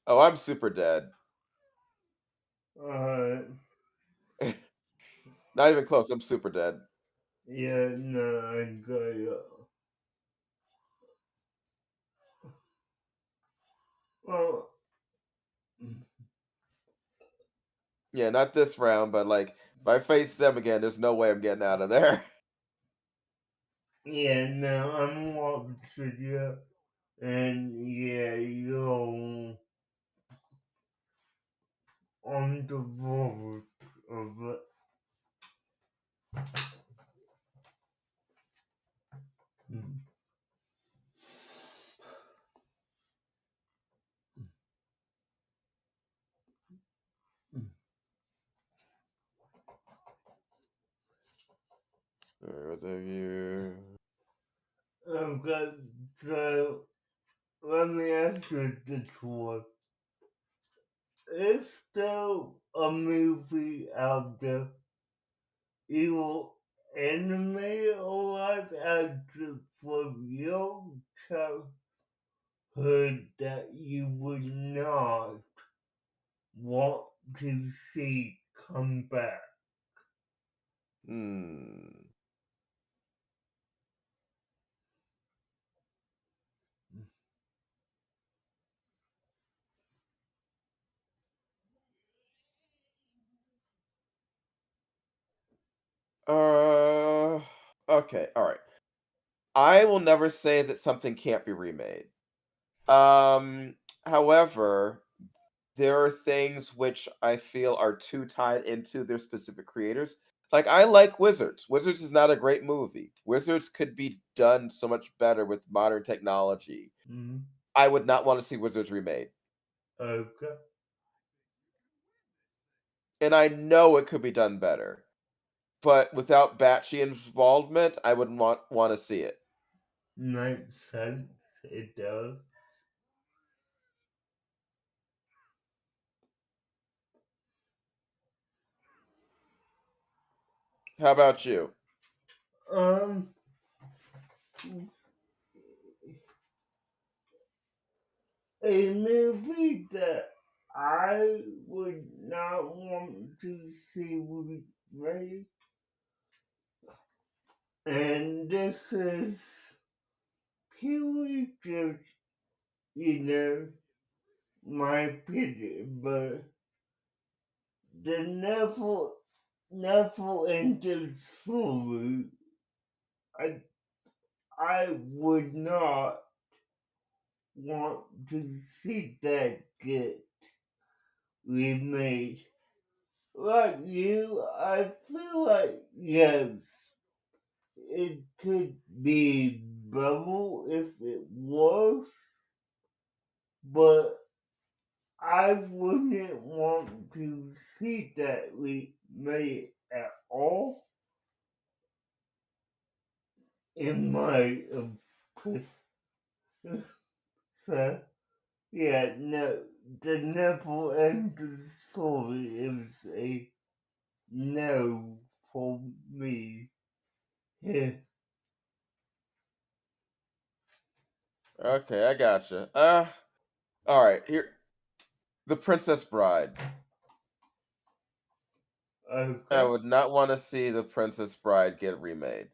Speaker 2: Oh, I'm super dead.
Speaker 1: Alright.
Speaker 2: Not even close. I'm super dead.
Speaker 1: Yeah, no, I got you. Well,
Speaker 2: Yeah, not this round, but like if I face them again, there's no way I'm getting out of there.
Speaker 1: yeah, no, I'm watching you. And yeah, you're on the verge of it. Mm.
Speaker 2: Alright, what the you?
Speaker 1: Okay, so let me ask you this one. Is there a movie out there, either animated or live action from your childhood that you would not want to see come back?
Speaker 2: Hmm. Uh. Okay. All right. I will never say that something can't be remade. Um. However, there are things which I feel are too tied into their specific creators. Like I like Wizards. Wizards is not a great movie. Wizards could be done so much better with modern technology.
Speaker 1: Mm,
Speaker 2: I would not want to see Wizards remade.
Speaker 1: okay.
Speaker 2: And I know it could be done better. But without Batchy involvement, I wouldn't want to see it.
Speaker 1: Makes sense. It does.
Speaker 2: How about you?
Speaker 1: Um, a movie that I would not want to see remade, and this is purely just, you know, my opinion, but the Neville and the story, I, I would not want to see that get remade. Like you, I feel like yes, it could be better if it was, but I wouldn't want to see that remade at all, in my opinion. So, yeah, no, the Neville and the story is a no for me. Yeah.
Speaker 2: Okay, I gotcha. All right. Here, The Princess Bride. I
Speaker 1: Okay.
Speaker 2: would not want to see The Princess Bride get remade.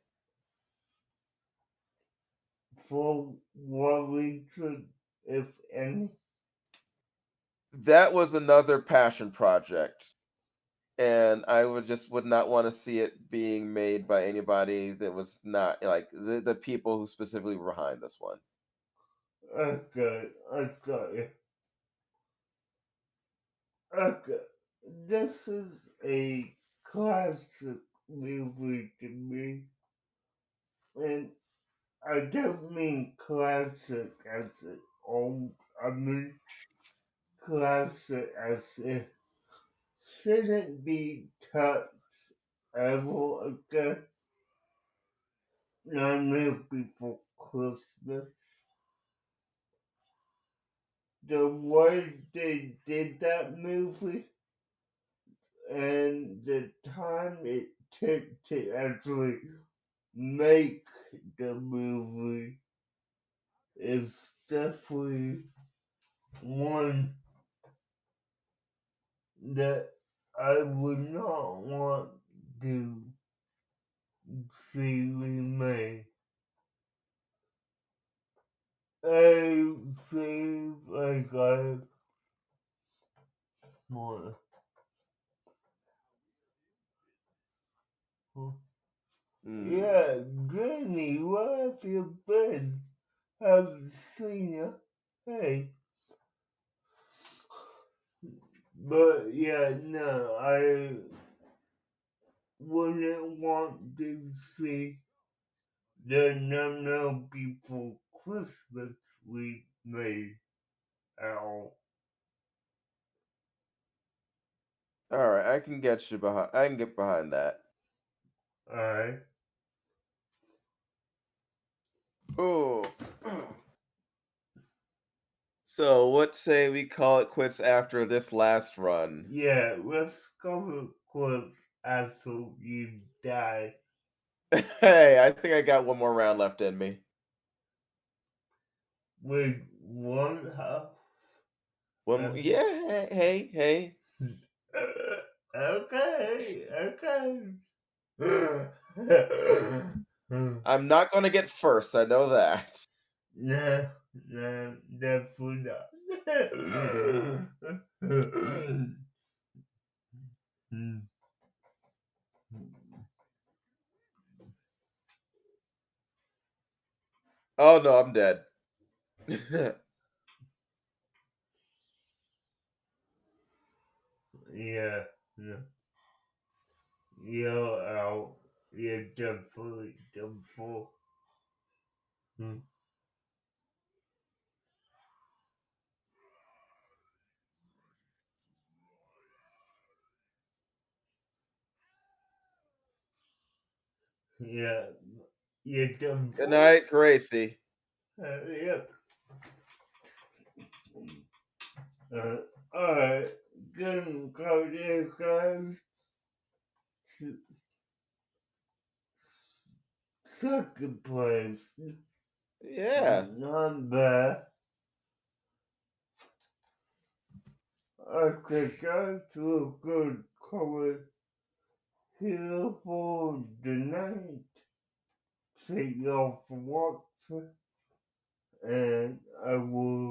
Speaker 1: For what reason, if any?
Speaker 2: That was another passion project, and I would not want to see it being made by anybody that was not like the people who specifically were behind this one.
Speaker 1: Okay, I got you. Okay, this is a classic movie to me, and I don't mean classic as in old. I mean classic as it shouldn't be touched ever again. Nightmare Before Christmas. The way they did that movie and the time it took to actually make the movie is definitely one that I would not want to see remade. I feel like I want.
Speaker 2: Hmm.
Speaker 1: Yeah, Granny, what have you been? Haven't seen you. Hey. But yeah, no, I wouldn't want to see the No Before Christmas we made at all.
Speaker 2: All right, I can get you behind. I can get behind that.
Speaker 1: Alright.
Speaker 2: Oh. So what say we call it quits after this last run?
Speaker 1: Yeah, let's go quits after you die.
Speaker 2: Hey, I think I got one more round left in me.
Speaker 1: With one half.
Speaker 2: One more. Yeah, hey, hey.
Speaker 1: Okay, okay.
Speaker 2: I'm not gonna get first, I know that.
Speaker 1: Nah, nah, definitely not.
Speaker 2: Oh no, I'm dead.
Speaker 1: Yeah, yeah. You're out. You're definitely done for. Yeah, you're done
Speaker 2: Good
Speaker 1: for.
Speaker 2: night, Gracie.
Speaker 1: Yep. Uh, alright. Good call there, guys. Second place.
Speaker 2: Yeah.
Speaker 1: Not bad. Okay, guys, we're good cover here for the night. Thank y'all for watching, and I will